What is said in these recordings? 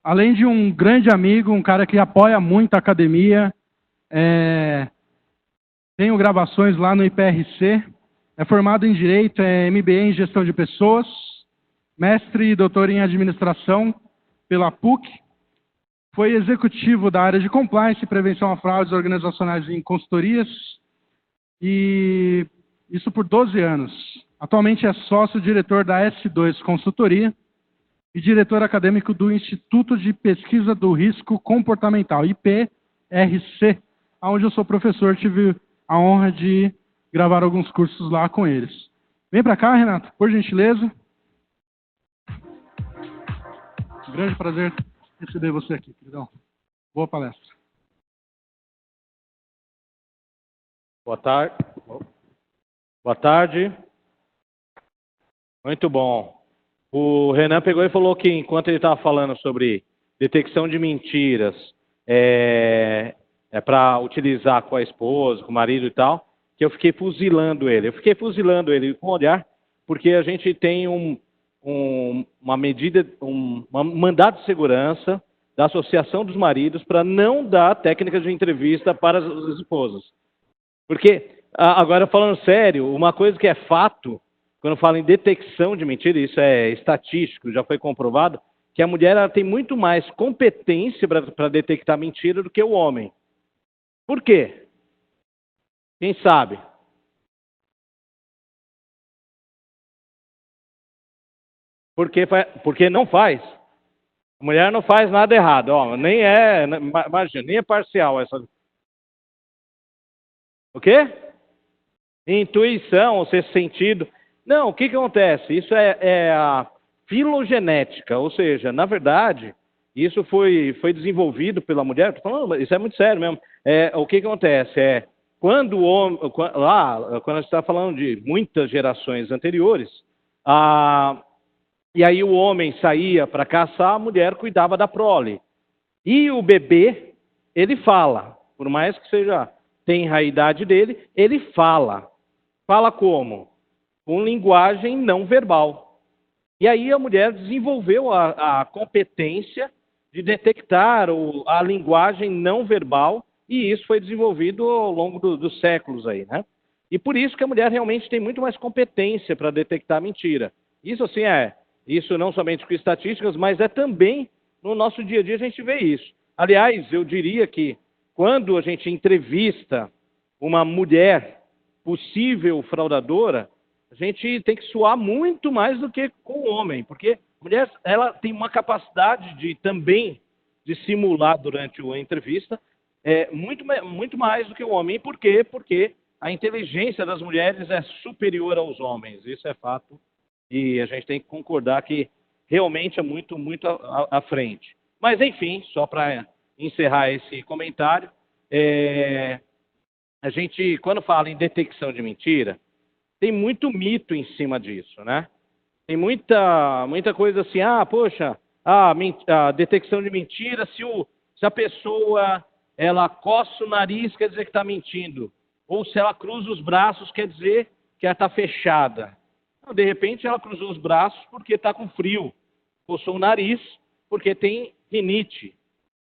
além de um grande amigo, um cara que apoia muito a academia, tenho gravações lá no IPRC, é formado em Direito, é MBA em Gestão de Pessoas, mestre e doutor em Administração pela PUC, foi executivo da área de Compliance e Prevenção a Fraudes Organizacionais em consultorias, e isso por 12 anos. Atualmente é sócio-diretor da S2 Consultoria e diretor acadêmico do Instituto de Pesquisa do Risco Comportamental, IPRC, onde eu sou professor, tive a honra de gravar alguns cursos lá com eles. Vem para cá, Renato, por gentileza. Um grande prazer receber você aqui, queridão. Boa palestra. Boa tarde. Boa tarde. Muito bom. O Renan pegou e falou que enquanto ele estava falando sobre detecção de mentiras, é para utilizar com a esposa, com o marido e tal, que eu fiquei fuzilando ele. Eu fiquei fuzilando ele com o olhar, porque a gente tem uma medida, um mandado de segurança da Associação dos Maridos para não dar técnicas de entrevista para as esposas. Porque, agora falando sério, uma coisa que é fato, quando fala em detecção de mentira, isso é estatístico, já foi comprovado, que a mulher ela tem muito mais competência para detectar mentira do que o homem. Por quê? Quem sabe? Porque não faz. A mulher não faz nada errado. Ó, nem é, imagina, nem é parcial essa. O quê? Intuição, ou sexto sentido. Não, o que acontece? Isso é a filogenética, ou seja, na verdade, isso foi desenvolvido pela mulher. Estou falando, isso é muito sério mesmo. O que acontece? Quando o homem, quando a gente está falando de muitas gerações anteriores, e aí o homem saía para caçar, a mulher cuidava da prole. E o bebê, ele fala, por mais que seja tenra a idade dele, ele fala. Fala como? Com linguagem não verbal. E aí a mulher desenvolveu a competência de detectar a linguagem não verbal, e isso foi desenvolvido ao longo dos séculos aí, né? E por isso que a mulher realmente tem muito mais competência para detectar mentira. Isso assim isso não somente com estatísticas, mas é também no nosso dia a dia a gente vê isso. Aliás, eu diria que quando a gente entrevista uma mulher possível fraudadora, a gente tem que suar muito mais do que com o homem, porque a mulher ela tem uma capacidade de simular durante a entrevista muito mais do que o homem. E por quê? Porque a inteligência das mulheres é superior aos homens. Isso é fato. E a gente tem que concordar que realmente é muito à frente. Mas, enfim, só para encerrar esse comentário, a gente, quando fala em detecção de mentira, tem muito mito em cima disso, né? Tem muita coisa assim, poxa, a detecção de mentira, se a pessoa ela coça o nariz, quer dizer que está mentindo. Ou se ela cruza os braços, quer dizer que ela está fechada. De repente ela cruzou os braços porque está com frio, coçou o nariz porque tem rinite.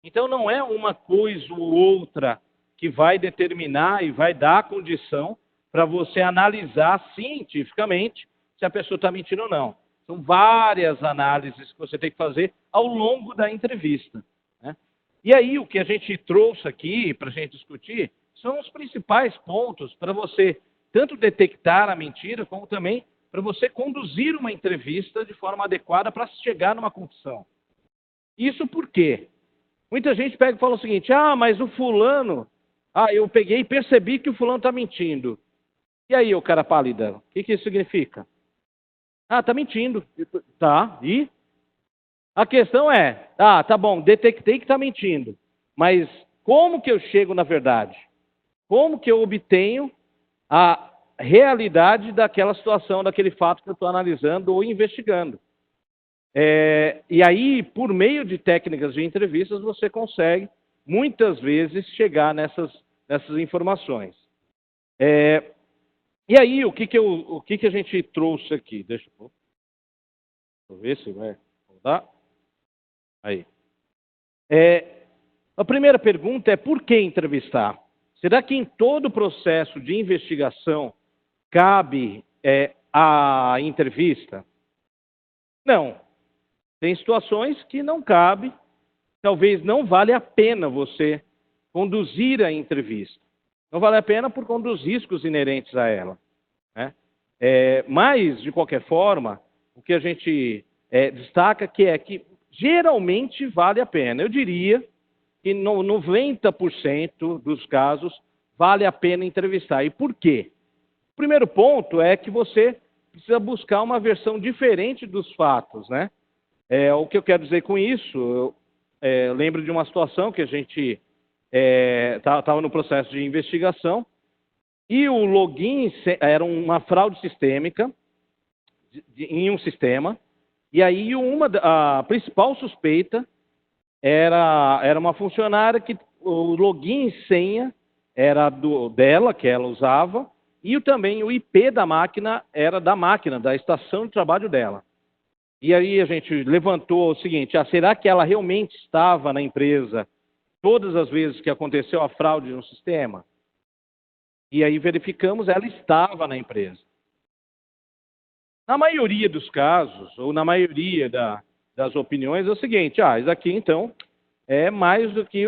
Então não é uma coisa ou outra que vai determinar e vai dar a condição para você analisar cientificamente se a pessoa está mentindo ou não. São várias análises que você tem que fazer ao longo da entrevista, né? E aí o que a gente trouxe aqui para a gente discutir são os principais pontos para você tanto detectar a mentira como também para você conduzir uma entrevista de forma adequada para chegar numa confissão. Isso por quê? Muita gente pega e fala o seguinte, mas o fulano, eu peguei e percebi que o fulano está mentindo. E aí, ô cara pálida, o que isso significa? Está mentindo. Tá, e? A questão tá bom, detectei que está mentindo, mas como que eu chego na verdade? Como que eu obtenho a realidade daquela situação, daquele fato que eu estou analisando ou investigando? E aí, por meio de técnicas de entrevistas, você consegue, muitas vezes, chegar nessas informações. E aí, o que a gente trouxe aqui? Deixa eu ver se vai rodar. Aí. A primeira pergunta é por que entrevistar? Será que em todo o processo de investigação cabe a entrevista? Não. Tem situações que não cabe, talvez não vale a pena você conduzir a entrevista. Não vale a pena por conta dos riscos inerentes a ela, né? Mas, de qualquer forma, o que a gente destaca que geralmente vale a pena. Eu diria que no 90% dos casos vale a pena entrevistar. E por quê? O primeiro ponto é que você precisa buscar uma versão diferente dos fatos, né? O que eu quero dizer com isso, eu lembro de uma situação que a gente estava no processo de investigação e o login era uma fraude sistêmica em um sistema, e aí a principal suspeita era uma funcionária que o login e senha era dela, que ela usava, e também o IP da máquina era da máquina, da estação de trabalho dela. E aí a gente levantou o seguinte, será que ela realmente estava na empresa todas as vezes que aconteceu a fraude no sistema? E aí verificamos, ela estava na empresa. Na maioria dos casos, ou na maioria das opiniões, é o seguinte, isso aqui então é mais do que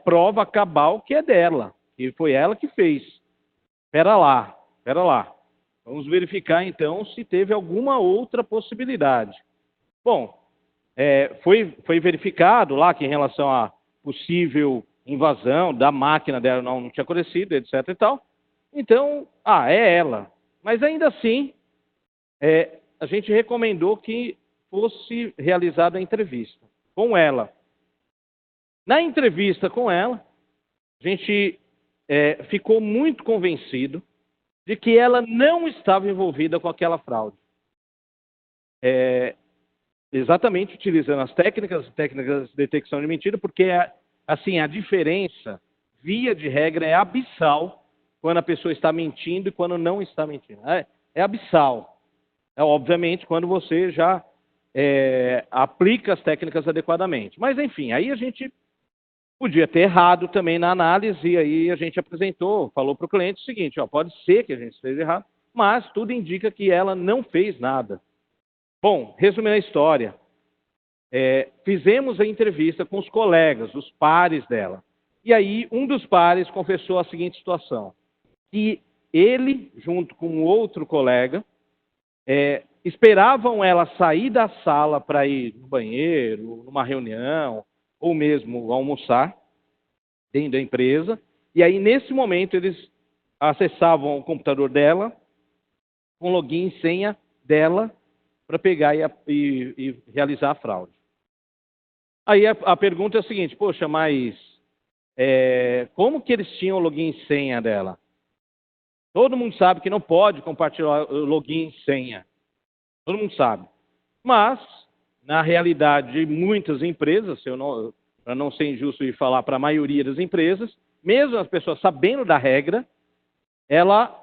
prova cabal que é dela, que foi ela que fez. Espera lá. Vamos verificar então se teve alguma outra possibilidade. Bom, foi verificado lá que em relação a possível invasão da máquina dela não tinha acontecido, etc. e tal. Então, é ela. Mas ainda assim, a gente recomendou que fosse realizada a entrevista com ela. Na entrevista com ela, a gente ficou muito convencido de que ela não estava envolvida com aquela fraude. Exatamente utilizando as técnicas de detecção de mentira, porque assim, a diferença, via de regra, é abissal quando a pessoa está mentindo e quando não está mentindo. É abissal. Obviamente, quando você já aplica as técnicas adequadamente. Mas, enfim, aí a gente podia ter errado também na análise, e aí a gente falou para o cliente o seguinte, pode ser que a gente esteja errado, mas tudo indica que ela não fez nada. Bom, resumindo a história, fizemos a entrevista com os colegas, os pares dela. E aí, um dos pares confessou a seguinte situação, que ele, junto com outro colega, esperavam ela sair da sala para ir no banheiro, numa reunião, ou mesmo almoçar dentro da empresa. E aí, nesse momento, eles acessavam o computador dela, com login e senha dela, para pegar e realizar a fraude. Aí a pergunta é a seguinte, poxa, mas como que eles tinham o login e senha dela? Todo mundo sabe que não pode compartilhar o login e senha. Todo mundo sabe. Mas, na realidade de muitas empresas, para não ser injusto e falar para a maioria das empresas, mesmo as pessoas sabendo da regra, ela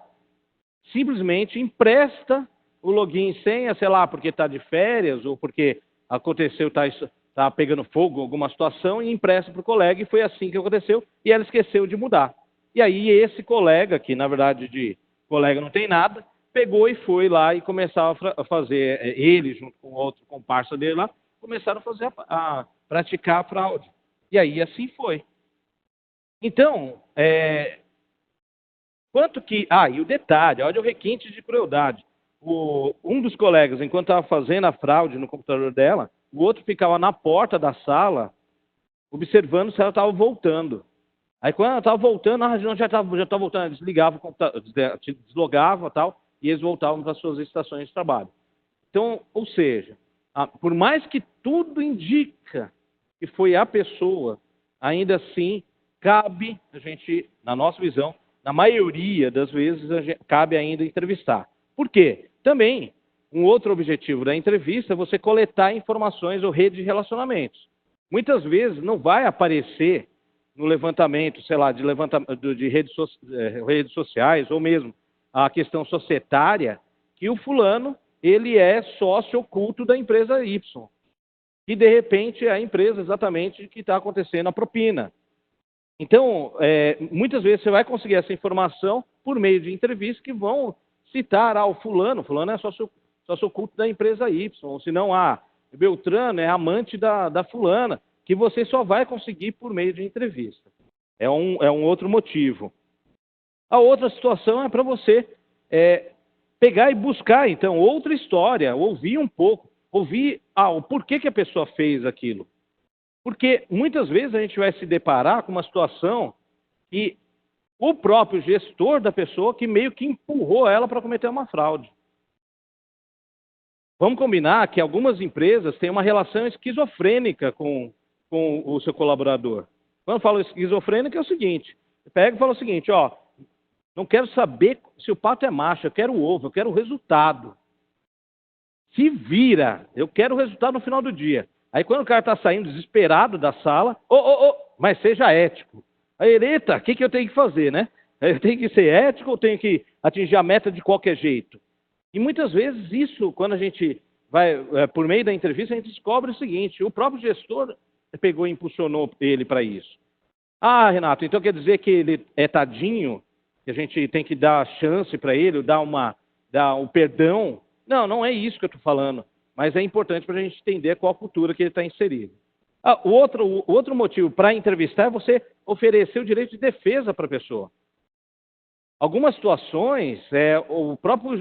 simplesmente empresta o login e senha, sei lá, porque está de férias ou porque aconteceu, está pegando fogo, alguma situação, e empresta para o colega, e foi assim que aconteceu, e ela esqueceu de mudar. E aí esse colega, que na verdade de colega não tem nada, pegou e foi lá e começava a fazer, ele junto com outro comparsa dele lá, começaram a praticar a fraude. E aí assim foi. Então, quanto que... e o detalhe, olha o requinte de crueldade. Um dos colegas, enquanto estava fazendo a fraude no computador dela, o outro ficava na porta da sala, observando se ela estava voltando. Aí quando ela estava voltando, já está voltando, ela desligava o computador, deslogava e tal, e eles voltavam para as suas estações de trabalho. Então, ou seja, por mais que tudo indica que foi a pessoa, ainda assim, cabe a gente, na nossa visão, na maioria das vezes, cabe ainda entrevistar. Por quê? Também, um outro objetivo da entrevista é você coletar informações ou rede de relacionamentos. Muitas vezes não vai aparecer no levantamento, sei lá, de redes sociais, ou mesmo a questão societária, que o fulano, ele é sócio oculto da empresa Y. e de repente é a empresa exatamente que está acontecendo a propina. Então, muitas vezes você vai conseguir essa informação por meio de entrevistas que vão citar, o fulano é sócio oculto da empresa Y, ou se não, Beltrano é amante da fulana, que você só vai conseguir por meio de entrevista. É um outro motivo. A outra situação é para você pegar e buscar, então, outra história, ouvir um pouco, ouvir o porquê que a pessoa fez aquilo. Porque muitas vezes a gente vai se deparar com uma situação que o próprio gestor da pessoa que meio que empurrou ela para cometer uma fraude. Vamos combinar que algumas empresas têm uma relação esquizofrênica com o seu colaborador. Quando eu falo esquizofrênica é o seguinte, você pega e fala o seguinte, não quero saber se o pato é macho, eu quero o ovo, eu quero o resultado. Se vira, eu quero o resultado no final do dia. Aí quando o cara está saindo desesperado da sala, mas seja ético. Aí, eita, o que eu tenho que fazer, né? Eu tenho que ser ético ou tenho que atingir a meta de qualquer jeito? E muitas vezes isso, quando a gente vai, por meio da entrevista, a gente descobre o seguinte, o próprio gestor pegou e impulsionou ele para isso. Renato, então quer dizer que ele é tadinho, que a gente tem que dar chance para ele, dar um perdão? Não é isso que eu estou falando, mas é importante para a gente entender qual cultura que ele está inserido. O outro motivo para entrevistar é você oferecer o direito de defesa para a pessoa. Algumas situações, o próprio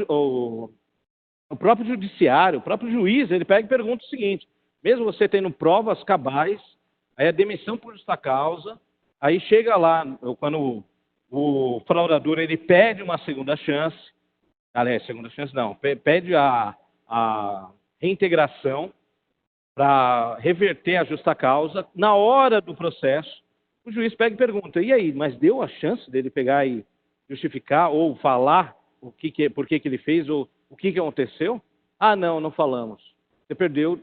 judiciário, o próprio juiz, ele pega e pergunta o seguinte, mesmo você tendo provas cabais, aí a demissão por justa causa, aí chega lá, quando o fraudador ele pede uma segunda chance, segunda chance não, pede a reintegração para reverter a justa causa, na hora do processo, o juiz pega e pergunta, e aí, mas deu a chance dele pegar e justificar ou falar por que ele fez ou o que aconteceu? Não falamos. Você perdeu,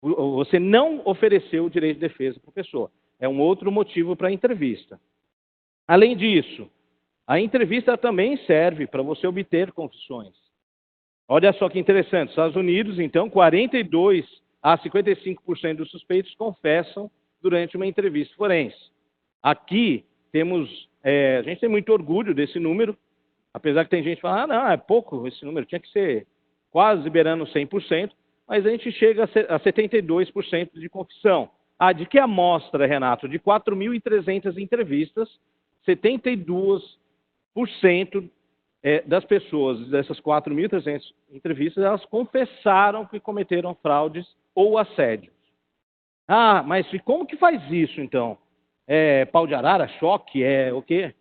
você não ofereceu o direito de defesa para a pessoa. É um outro motivo para a entrevista. Além disso, a entrevista também serve para você obter confissões. Olha só que interessante, nos Estados Unidos, então, 42% a 55% dos suspeitos confessam durante uma entrevista forense. Aqui, a gente tem muito orgulho desse número, apesar que tem gente que fala, não, é pouco esse número, tinha que ser quase liberando 100%, mas a gente chega a 72% de confissão. De que amostra, Renato? De 4.300 entrevistas, 72% das pessoas, dessas 4.300 entrevistas, elas confessaram que cometeram fraudes ou assédios. Mas como que faz isso, então? Pau de arara, choque, o quê?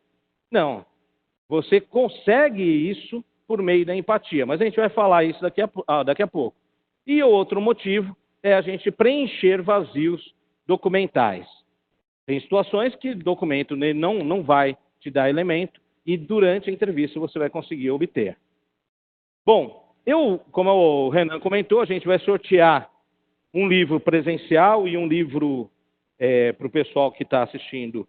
Não. Você consegue isso por meio da empatia, mas a gente vai falar isso daqui a pouco. E o outro motivo é a gente preencher vazios documentais. Tem situações que o documento não vai te dar elemento e durante a entrevista você vai conseguir obter. Bom, como o Renan comentou, a gente vai sortear um livro presencial e um livro para o pessoal que está assistindo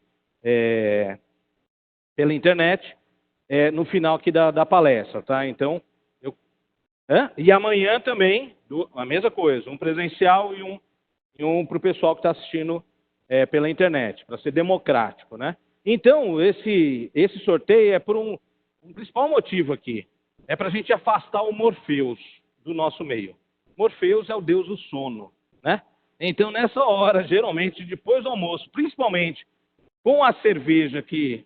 pela internet no final aqui da palestra, tá? Então, e amanhã também, a mesma coisa, um presencial e um para o pessoal que está assistindo pela internet, para ser democrático, né? Então, esse sorteio é por um principal motivo aqui. É para a gente afastar o Morfeus do nosso meio. Morfeus é o deus do sono, né? Então, nessa hora, geralmente, depois do almoço, principalmente com a cerveja que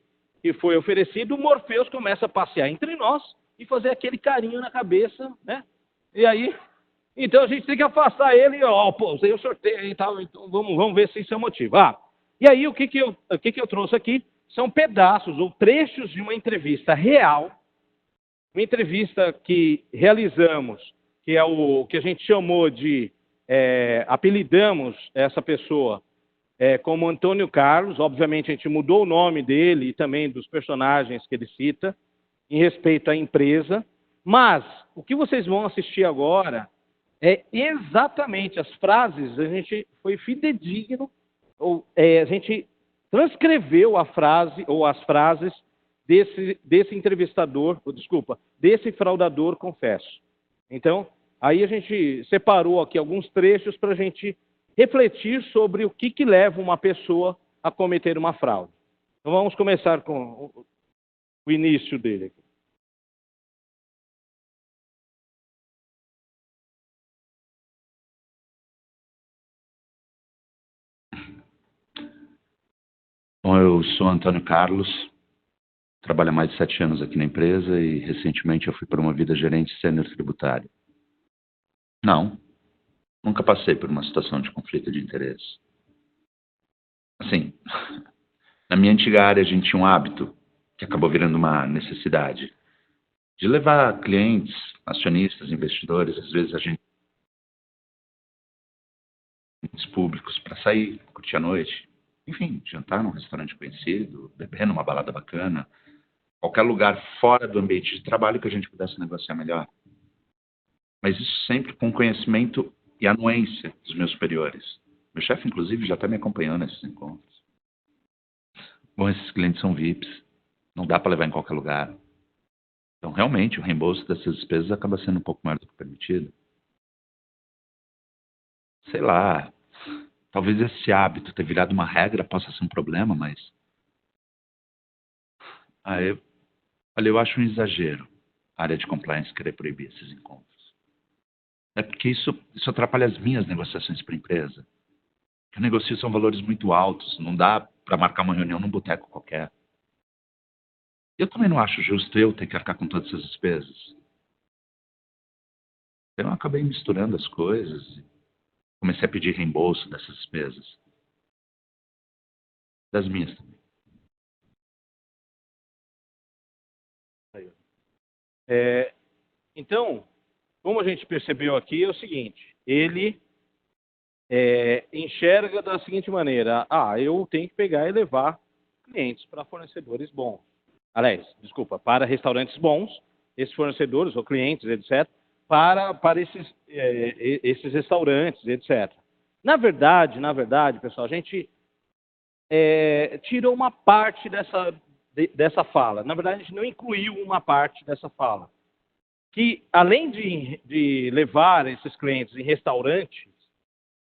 foi oferecida, o Morfeus começa a passear entre nós e fazer aquele carinho na cabeça, né? E aí, então a gente tem que afastar ele, usei o sorteio e tal, então vamos ver se isso é o motivo. E aí, o que eu trouxe aqui são pedaços ou trechos de uma entrevista real, uma entrevista que realizamos, que é o que a gente chamou de, apelidamos essa pessoa como Antônio Carlos. Obviamente a gente mudou o nome dele e também dos personagens que ele cita, em respeito à empresa, mas o que vocês vão assistir agora é exatamente as frases, a gente foi fidedigno, a gente transcreveu a frase ou as frases desse entrevistador, desse fraudador confesso. Então, aí a gente separou aqui alguns trechos para a gente refletir sobre o que leva uma pessoa a cometer uma fraude. Então vamos começar com o início dele aqui. Bom, eu sou Antônio Carlos, trabalho há mais de 7 anos aqui na empresa e recentemente eu fui promovido a gerente sênior tributário. Não, nunca passei por uma situação de conflito de interesse. Assim, na minha antiga área a gente tinha um hábito, que acabou virando uma necessidade, de levar clientes, acionistas, investidores, às vezes agentes públicos para sair, curtir a noite. Enfim, jantar num restaurante conhecido, beber numa balada bacana, qualquer lugar fora do ambiente de trabalho que a gente pudesse negociar melhor. Mas isso sempre com conhecimento e anuência dos meus superiores. Meu chefe, inclusive, já está me acompanhando nesses encontros. Bom, esses clientes são VIPs, não dá para levar em qualquer lugar. Então, realmente, o reembolso dessas despesas acaba sendo um pouco maior do que permitido. Sei lá, talvez esse hábito ter virado uma regra possa ser um problema, mas... Olha, eu acho um exagero a área de compliance querer proibir esses encontros. É porque isso atrapalha as minhas negociações para a empresa. Eu negocio são valores muito altos, não dá para marcar uma reunião num boteco qualquer. Eu também não acho justo eu ter que arcar com todas essas despesas. Eu acabei misturando as coisas e comecei a pedir reembolso dessas despesas. Das minhas também. Então, como a gente percebeu aqui, é o seguinte, ele enxerga da seguinte maneira, eu tenho que pegar e levar clientes para fornecedores bons. Aliás, desculpa, para restaurantes bons, esses fornecedores ou clientes, etc., para esses restaurantes, etc. Na verdade, pessoal, a gente tirou uma parte dessa fala. Na verdade, a gente não incluiu uma parte dessa fala. Que, além de levar esses clientes em restaurantes,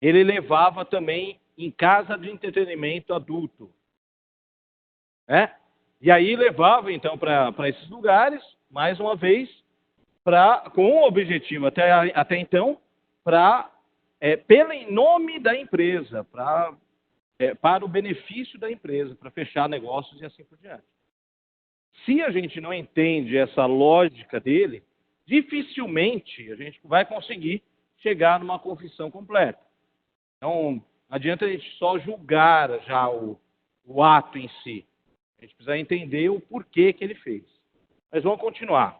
ele levava também em casa de entretenimento adulto. E aí levava, então, para esses lugares, mais uma vez, com o objetivo, até então, em nome da empresa, para o benefício da empresa, para fechar negócios e assim por diante. Se a gente não entende essa lógica dele, dificilmente a gente vai conseguir chegar numa confissão completa. Então, não adianta a gente só julgar já o ato em si. A gente precisa entender o porquê que ele fez. Mas vamos continuar.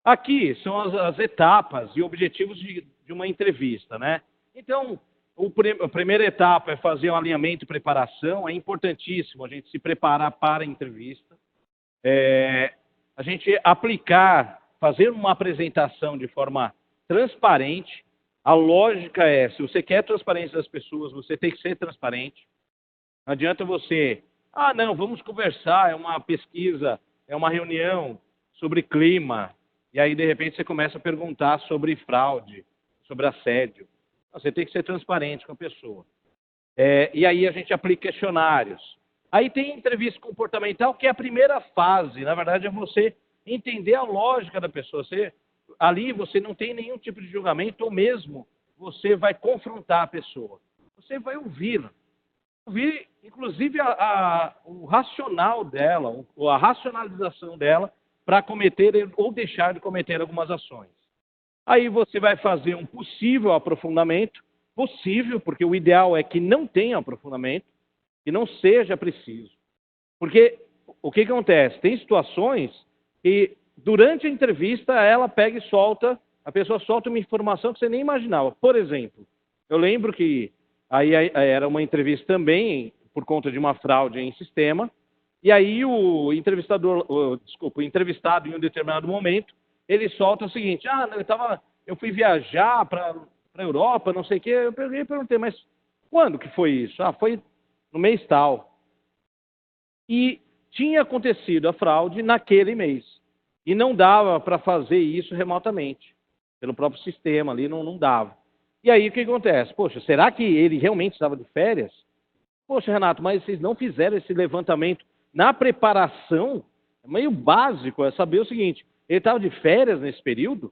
Aqui são as etapas e objetivos de uma entrevista, né? Então, a primeira etapa é fazer um alinhamento e preparação. É importantíssimo a gente se preparar para a entrevista. A gente fazer uma apresentação de forma transparente. A lógica é, se você quer transparência das pessoas, você tem que ser transparente. Não adianta você, não, vamos conversar, é uma pesquisa, é uma reunião sobre clima, e aí, de repente, você começa a perguntar sobre fraude, sobre assédio. Você tem que ser transparente com a pessoa. E aí a gente aplica questionários. Aí tem entrevista comportamental, que é a primeira fase. Na verdade, é você entender a lógica da pessoa. Ali você não tem nenhum tipo de julgamento, ou mesmo você vai confrontar a pessoa. Você vai ouvir, inclusive, o racional dela, ou a racionalização dela, para cometer ou deixar de cometer algumas ações. Aí você vai fazer um possível aprofundamento, porque o ideal é que não tenha aprofundamento, que não seja preciso. Porque o que acontece? Tem situações que, durante a entrevista, ela pega e a pessoa solta uma informação que você nem imaginava. Por exemplo, eu lembro que aí era uma entrevista também, por conta de uma fraude em sistema, e aí o entrevistado em um determinado momento, ele solta o seguinte, eu fui viajar para a Europa, não sei o quê, eu perguntei, mas quando que foi isso? Foi no mês tal. E tinha acontecido a fraude naquele mês. E não dava para fazer isso remotamente. Pelo próprio sistema ali, não dava. E aí o que acontece? Poxa, será que ele realmente estava de férias? Poxa, Renato, mas vocês não fizeram esse levantamento na preparação? É meio básico, é saber o seguinte, ele estava de férias nesse período?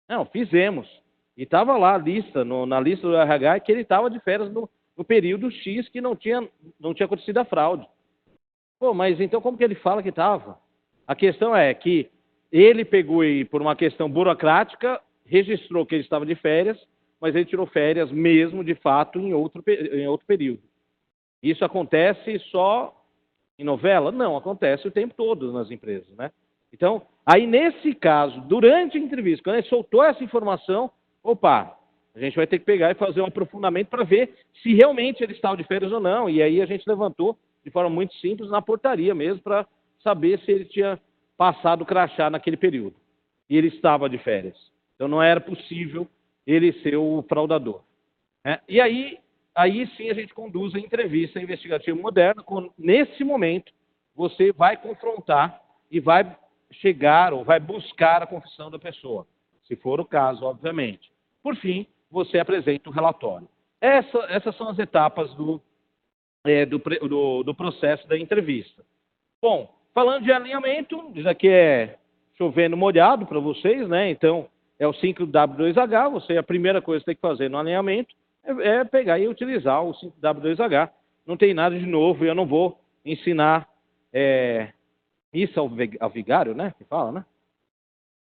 Não, fizemos. E estava lá a lista, na lista do RH, que ele estava de férias no período X que não tinha acontecido a fraude. Pô, mas então como que ele fala que estava? A questão é que ele pegou e, por uma questão burocrática, registrou que ele estava de férias, mas ele tirou férias mesmo, de fato, em outro período. Isso acontece só em novela? Não, acontece o tempo todo nas empresas, né? Então, aí nesse caso, durante a entrevista, quando ele soltou essa informação, opa, a gente vai ter que pegar e fazer um aprofundamento para ver se realmente ele estava de férias ou não. E aí a gente levantou de forma muito simples na portaria mesmo para saber se ele tinha passado o crachá naquele período. E ele estava de férias. Então não era possível ele ser o fraudador, né? E aí sim a gente conduz a entrevista investigativa moderna, nesse momento você vai confrontar e vai chegar ou vai buscar a confissão da pessoa, se for o caso, obviamente. Por fim, você apresenta o relatório. Essas são as etapas do processo da entrevista. Bom, falando de alinhamento, isso aqui é chovendo molhado para vocês, né? Então, é o 5W2H, a primeira coisa que tem que fazer no alinhamento é pegar e utilizar o 5W2H. Não tem nada de novo, eu não vou ensinar missa ao vigário, né? Que fala,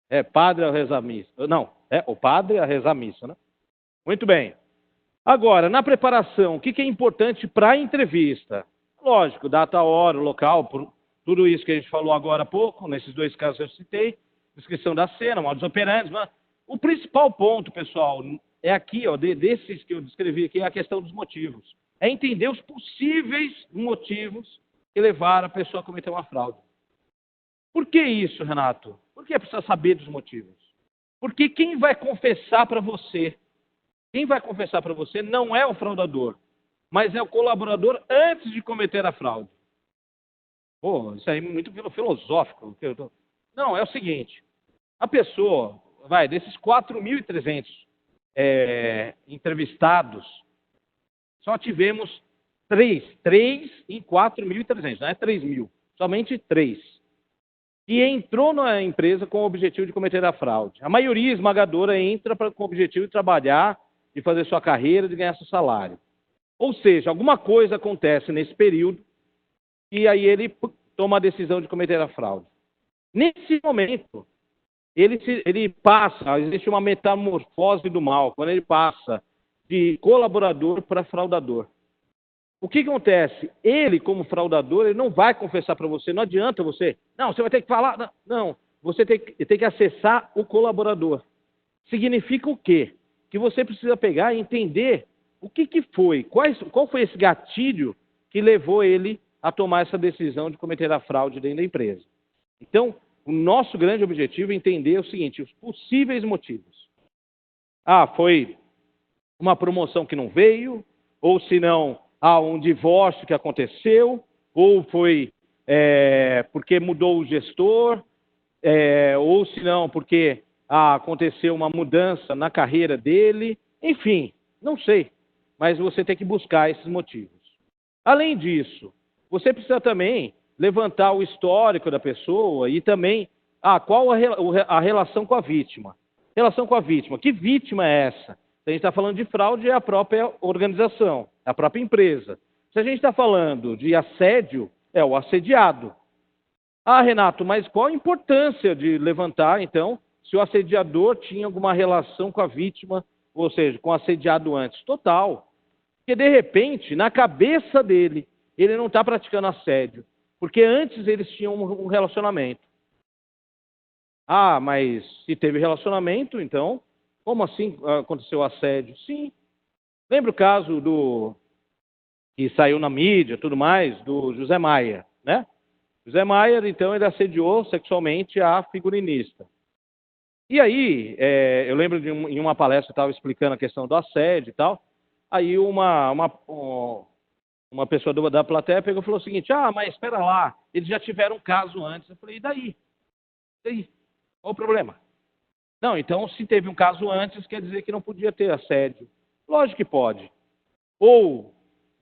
né? Padre a rezar missa. Não, o padre a rezar missa, né? Muito bem. Agora, na preparação, o que é importante para a entrevista? Lógico, data, hora, local, tudo isso que a gente falou agora há pouco, nesses dois casos que eu citei, descrição da cena, modus operandi. Mas o principal ponto, pessoal, é aqui, ó, desses que eu descrevi aqui, é a questão dos motivos. É entender os possíveis motivos que levaram a pessoa a cometer uma fraude. Por que isso, Renato? Por que precisa saber dos motivos? Porque quem vai confessar para você, não é o fraudador, mas é o colaborador antes de cometer a fraude. Pô, isso aí é muito filosófico. Não, é o seguinte, a pessoa, desses 4.300 entrevistados, só tivemos 3 em 4.300, não é 3.000, somente 3. E entrou na empresa com o objetivo de cometer a fraude. A maioria esmagadora entra com o objetivo de trabalhar, de fazer sua carreira, de ganhar seu salário. Ou seja, alguma coisa acontece nesse período e aí ele toma a decisão de cometer a fraude. Nesse momento, ele passa, existe uma metamorfose do mal, quando ele passa de colaborador para fraudador. O que acontece? Ele, como fraudador, ele não vai confessar para você, não adianta você. Não, você vai ter que falar. Não, você tem que acessar o colaborador. Significa o quê? Que você precisa pegar e entender o que foi, qual foi esse gatilho que levou ele a tomar essa decisão de cometer a fraude dentro da empresa. Então, o nosso grande objetivo é entender o seguinte, os possíveis motivos. Foi uma promoção que não veio, ou se não, um divórcio que aconteceu, ou foi porque mudou o gestor, ou se não, porque aconteceu uma mudança na carreira dele, enfim, não sei, mas você tem que buscar esses motivos. Além disso, você precisa também levantar o histórico da pessoa e também qual a relação com a vítima. Relação com a vítima, que vítima é essa? Se a gente está falando de fraude, é a própria organização, é a própria empresa. Se a gente está falando de assédio, é o assediado. Renato, mas qual a importância de levantar, então, se o assediador tinha alguma relação com a vítima, ou seja, com o assediado antes? Total. Porque, de repente, na cabeça dele, ele não está praticando assédio, porque antes eles tinham um relacionamento. Mas se teve relacionamento, então, como assim aconteceu o assédio? Sim. Lembra o caso que saiu na mídia, tudo mais, do José Maia, né? José Maia, então, ele assediou sexualmente a figurinista. E aí, eu lembro em uma palestra que eu estava explicando a questão do assédio e tal, aí uma pessoa da plateia pegou e falou o seguinte, mas espera lá, eles já tiveram um caso antes. Eu falei, e daí? Qual o problema? Não, então se teve um caso antes, quer dizer que não podia ter assédio. Lógico que pode. Ou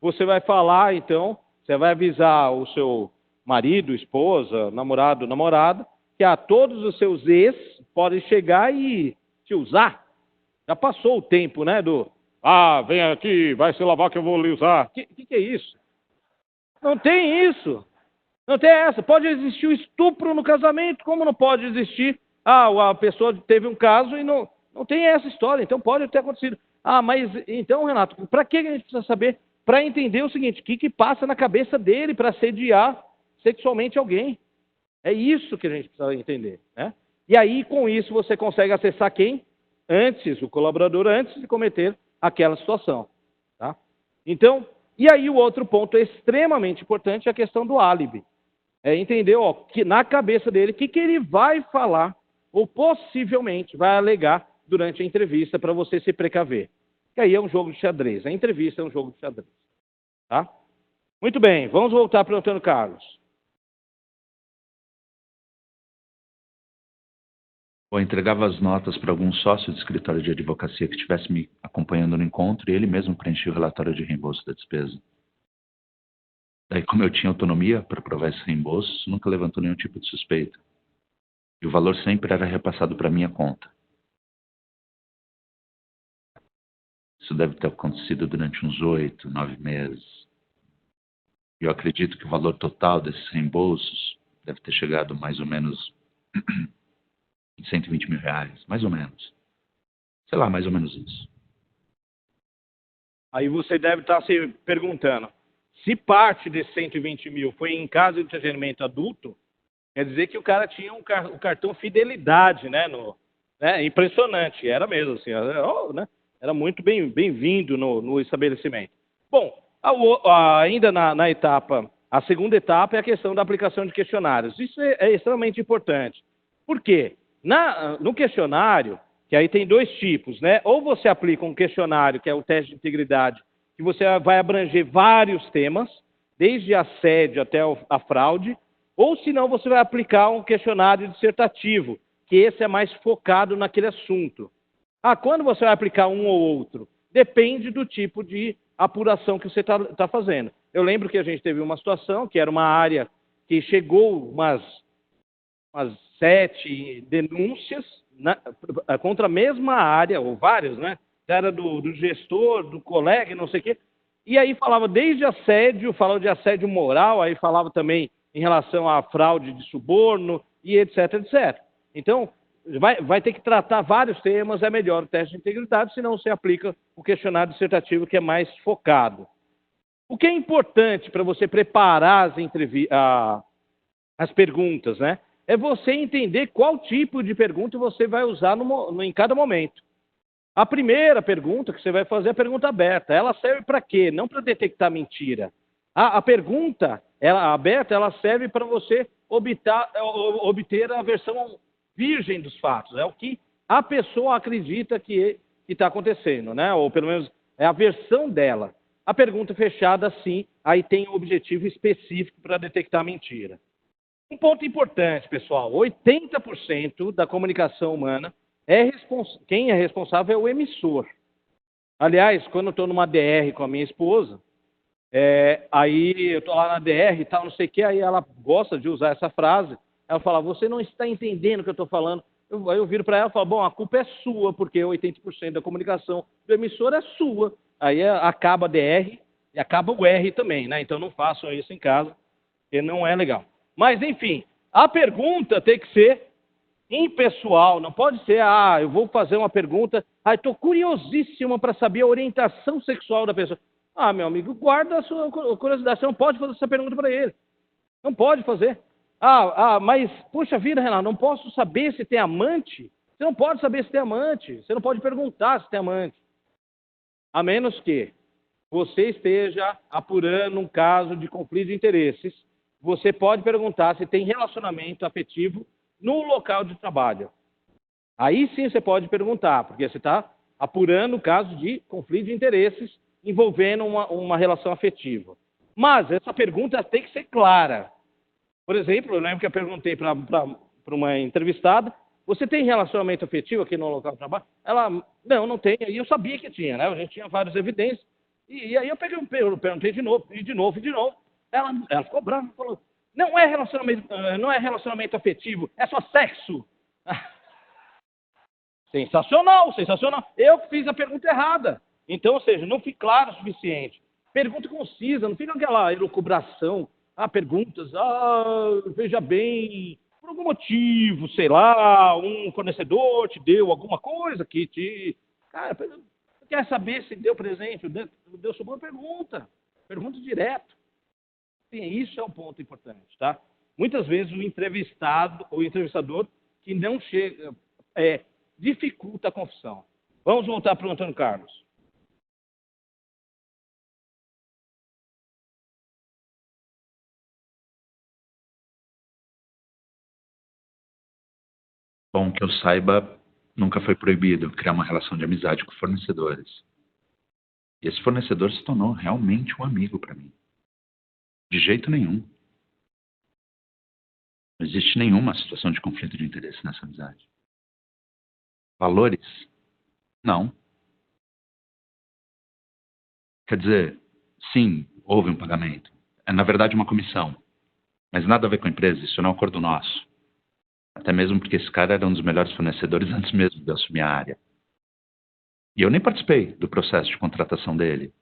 você vai falar, então, você vai avisar o seu marido, esposa, namorado, namorada, que todos os seus ex podem chegar e te usar. Já passou o tempo, né, vem aqui, vai se lavar que eu vou lhe usar. Que é isso? Não tem isso. Não tem essa. Pode existir o estupro no casamento, como não pode existir? A pessoa teve um caso e não tem essa história, então pode ter acontecido. Mas então, Renato, para que a gente precisa saber? Para entender o seguinte, o que passa na cabeça dele para assediar sexualmente alguém? É isso que a gente precisa entender, né? E aí, com isso, você consegue acessar quem? Antes, o colaborador, antes de cometer aquela situação, tá? Então, e aí o outro ponto extremamente importante é a questão do álibi. É entender, que na cabeça dele, o que ele vai falar ou possivelmente vai alegar durante a entrevista para você se precaver. Que aí é um jogo de xadrez. A entrevista é um jogo de xadrez. Tá? Muito bem, vamos voltar para o Antônio Carlos. Eu entregava as notas para algum sócio de escritório de advocacia que estivesse me acompanhando no encontro e ele mesmo preenchia o relatório de reembolso da despesa. Daí, como eu tinha autonomia para provar esse reembolso, nunca levantou nenhum tipo de suspeita. E o valor sempre era repassado para minha conta. Isso deve ter acontecido durante uns 8, 9 meses. E eu acredito que o valor total desses reembolsos deve ter chegado mais ou menos em 120 mil reais, mais ou menos. Sei lá, mais ou menos isso. Aí você deve estar se perguntando, se parte desses 120 mil foi em casa de entretenimento adulto, quer dizer que o cara tinha um cartão fidelidade, né? Impressionante, era mesmo, assim, né? Era muito bem-vindo no estabelecimento. Bom, ainda na etapa, a segunda etapa é a questão da aplicação de questionários. Isso é extremamente importante. Por quê? No questionário, que aí tem dois tipos, né? Ou você aplica um questionário, que é o teste de integridade, que você vai abranger vários temas, desde assédio até a fraude, ou se não, você vai aplicar um questionário dissertativo, que esse é mais focado naquele assunto. Quando você vai aplicar um ou outro? Depende do tipo de apuração que você está fazendo. Eu lembro que a gente teve uma situação, que era uma área que chegou umas 7 denúncias contra a mesma área, ou várias, né? Era do gestor, do colega, não sei o quê. E aí falava desde assédio, falava de assédio moral, aí falava também em relação à fraude de suborno e etc, etc. Então, vai ter que tratar vários temas, é melhor o teste de integridade, senão você aplica o questionário dissertativo, que é mais focado. O que é importante para você preparar as perguntas, né? É você entender qual tipo de pergunta você vai usar em cada momento. A primeira pergunta que você vai fazer é a pergunta aberta. Ela serve para quê? Não para detectar mentira. A pergunta aberta, ela serve para você obter a versão virgem dos fatos. É o que a pessoa acredita que está acontecendo, né? Ou pelo menos é a versão dela. A pergunta fechada, sim, aí tem um objetivo específico para detectar mentira. Um ponto importante, pessoal, 80% da comunicação humana, quem é responsável é o emissor. Aliás, quando eu estou numa DR com a minha esposa, aí eu estou lá na DR e tal, não sei o que, aí ela gosta de usar essa frase, ela fala, você não está entendendo o que eu estou falando. Aí eu viro para ela e falo, bom, a culpa é sua, porque 80% da comunicação do emissor é sua. Aí acaba a DR e acaba o R também, né? Então não façam isso em casa, porque não é legal. Mas, enfim, a pergunta tem que ser impessoal, não pode ser, eu vou fazer uma pergunta, estou curiosíssima para saber a orientação sexual da pessoa. Meu amigo, guarda a sua curiosidade, você não pode fazer essa pergunta para ele. Não pode fazer. Mas, puxa vida, Renato, não posso saber se tem amante? Você não pode saber se tem amante, você não pode perguntar se tem amante. A menos que você esteja apurando um caso de conflito de interesses, você pode perguntar se tem relacionamento afetivo no local de trabalho. Aí sim você pode perguntar, porque você está apurando o caso de conflito de interesses envolvendo uma relação afetiva. Mas essa pergunta tem que ser clara. Por exemplo, eu lembro que eu perguntei para uma entrevistada, você tem relacionamento afetivo aqui no local de trabalho? Ela, não tem. E eu sabia que tinha, né? A gente tinha várias evidências. E aí eu perguntei de novo, e de novo, e de novo. Ela ficou brava, falou, não é relacionamento afetivo, é só sexo. Sensacional, sensacional. Eu fiz a pergunta errada. Então, ou seja, não fui claro o suficiente. Pergunta concisa, não fica aquela elucubração. Perguntas, veja bem, por algum motivo, sei lá, um fornecedor te deu alguma coisa que te... Cara, quer saber se deu presente, deu sua boa pergunta. Pergunta direto. Sim, isso é um ponto importante, tá? Muitas vezes o entrevistador que não chega, dificulta a confissão. Vamos voltar para o Antônio Carlos. Bom, que eu saiba, nunca foi proibido criar uma relação de amizade com fornecedores. E esse fornecedor se tornou realmente um amigo para mim. De jeito nenhum. Não existe nenhuma situação de conflito de interesse nessa amizade. Valores? Não. Quer dizer, sim, houve um pagamento. É, na verdade, uma comissão. Mas nada a ver com a empresa, isso não é um acordo nosso. Até mesmo porque esse cara era um dos melhores fornecedores antes mesmo de eu assumir a área. E eu nem participei do processo de contratação dele.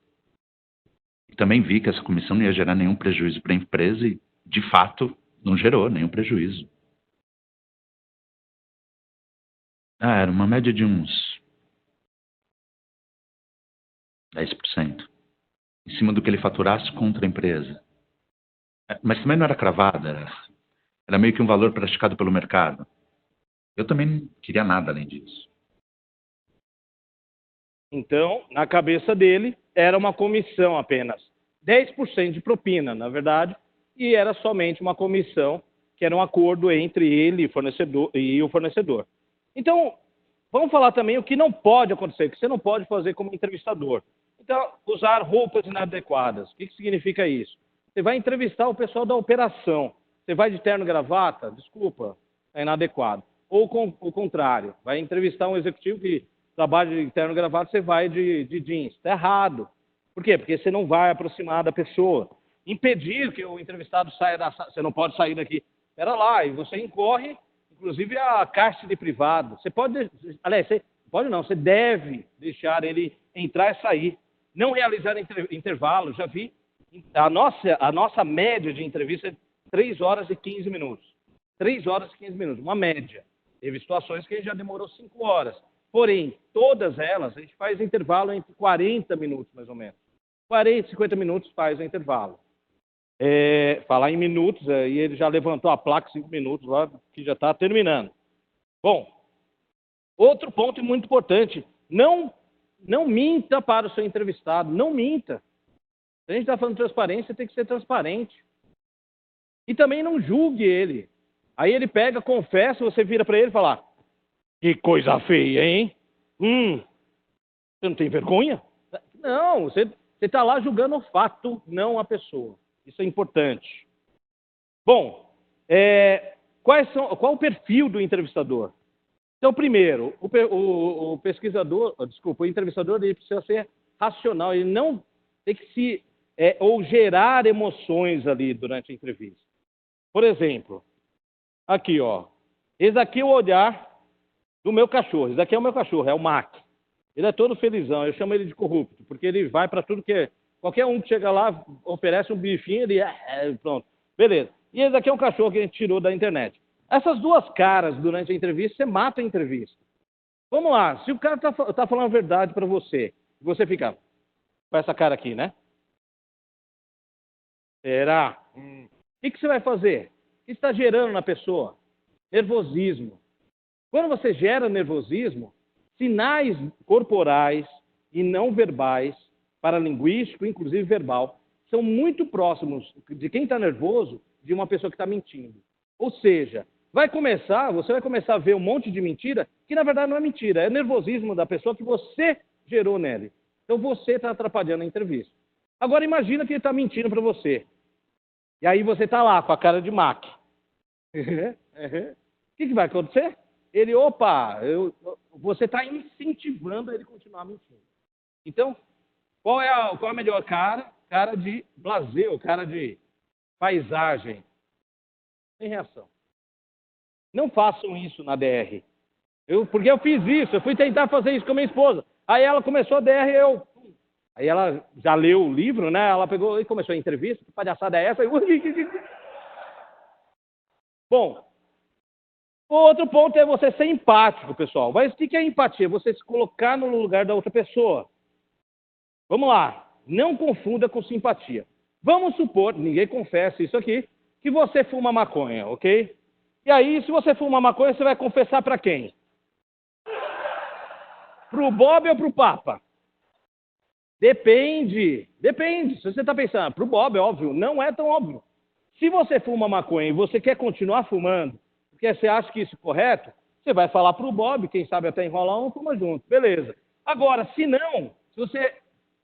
E também vi que essa comissão não ia gerar nenhum prejuízo para a empresa e, de fato, não gerou nenhum prejuízo. Era uma média de uns 10%. Em cima do que ele faturasse contra a empresa. Mas também não era cravada, era meio que um valor praticado pelo mercado. Eu também não queria nada além disso. Então, na cabeça dele, era uma comissão apenas. 10% de propina, na verdade, e era somente uma comissão, que era um acordo entre ele e o fornecedor. Então, vamos falar também o que não pode acontecer, o que você não pode fazer como entrevistador. Então, usar roupas inadequadas. O que significa isso? Você vai entrevistar o pessoal da operação. Você vai de terno e gravata? Desculpa, é inadequado. Ou o contrário, vai entrevistar um executivo que trabalha de terno e gravata, você vai de jeans. Está errado. Por quê? Porque você não vai aproximar da pessoa. Impedir que o entrevistado saia da sala. Você não pode sair daqui. Espera lá, e você incorre, inclusive, a cárcere privado. Você pode, aliás, você pode não, você deve deixar ele entrar e sair. Não realizar intervalo, já vi. A nossa média de entrevista é 3 horas e 15 minutos. 3 horas e 15 minutos, uma média. Teve situações que já demorou 5 horas. Porém, todas elas, a gente faz intervalo entre 40 minutos, mais ou menos. 40, 50 minutos faz o intervalo. Falar em minutos, aí ele já levantou a placa 5 minutos lá, que já está terminando. Bom, outro ponto muito importante, não minta para o seu entrevistado, não minta. Se a gente está falando de transparência, tem que ser transparente. E também não julgue ele. Aí ele pega, confessa, você vira para ele e fala, que coisa feia, hein? Você não tem vergonha? Não, você está lá julgando o fato, não a pessoa. Isso é importante. Bom, qual o perfil do entrevistador? Então, primeiro, o entrevistador ele precisa ser racional, ele não tem que ou gerar emoções ali durante a entrevista. Por exemplo, aqui, ó, esse aqui é o olhar do meu cachorro, esse aqui é o meu cachorro, é o Mac. Ele é todo felizão, eu chamo ele de corrupto, porque ele vai para tudo que... Qualquer um que chega lá, oferece um bifinho, ele... pronto, beleza. E esse aqui é um cachorro que a gente tirou da internet. Essas duas caras durante a entrevista, você mata a entrevista. Vamos lá, se o cara tá falando a verdade para você, você fica com essa cara aqui, né? Será? O que você vai fazer? O que está gerando na pessoa? Nervosismo. Quando você gera nervosismo, sinais corporais e não verbais, paralinguístico, inclusive verbal, são muito próximos de quem está nervoso de uma pessoa que está mentindo. Ou seja, você vai começar a ver um monte de mentira que, na verdade, não é mentira, é nervosismo da pessoa que você gerou nele. Então, você está atrapalhando a entrevista. Agora, imagina que ele está mentindo para você. E aí você está lá com a cara de Mac. O que vai acontecer? você está incentivando ele a continuar mentindo. Então, qual é a melhor cara? Cara de blazer, cara de paisagem. Sem reação. Não façam isso na DR. Porque eu fiz isso, eu fui tentar fazer isso com a minha esposa. Aí ela começou a DR, aí ela já leu o livro, né? Ela pegou e começou a entrevista, que palhaçada é essa? Bom, o outro ponto é você ser empático, pessoal. Mas o que é empatia? Você se colocar no lugar da outra pessoa. Vamos lá, não confunda com simpatia. Vamos supor, ninguém confessa isso aqui, que você fuma maconha, ok? E aí, se você fuma maconha, você vai confessar para quem? Pro Bob ou pro Papa? Depende. Se você está pensando, pro Bob, é óbvio, não é tão óbvio. Se você fuma maconha e você quer continuar fumando, porque você acha que isso é correto, você vai falar pro Bob, quem sabe até enrolar um, fuma junto, beleza. Agora, se não, se você